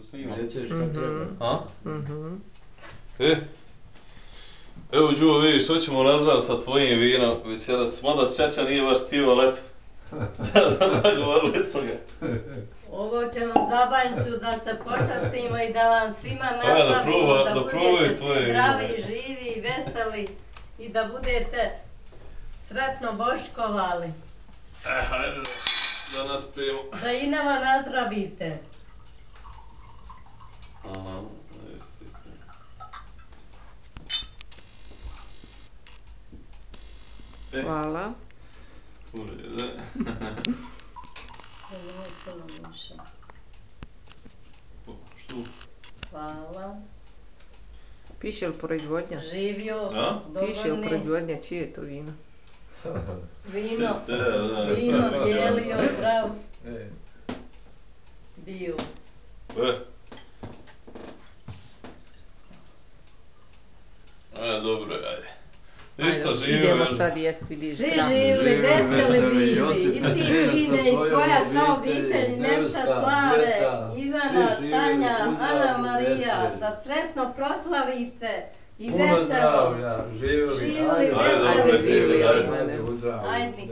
snimam. Nećeš kad treba. A? Evo Đuvo, vidiš, hoćemo razrati sa tvojim vinom večeras, mada Čača nije baš htio leto. Nagovorili su ga. Ovo će vam za banjicu da se počastimo i da vam svima napravimo, da budete svi zdravi, živi i veseli i da budete sretno boškovali. Hajde da nas pijemo. Da i nama nazdravite. Aha, Hvala. Urede. Što? Hvala. Piše li proizvodnja? Živio, Piše li dogodni. proizvodnja, čije je to vino? Vino dijelio, zdrav. Dio. Dobro, ajde. Ništa, živio. Idemo sad jest, vidiš. Svi živli, veseli bili, i ti sine, i tvoja sva obitelj, Nevsta Slave, Ivana, Tanja, Ana Marija, da sretno proslavite i veselo. Puno zdravlja, živjeli. Živjeli, veseli, živjeli. ajde.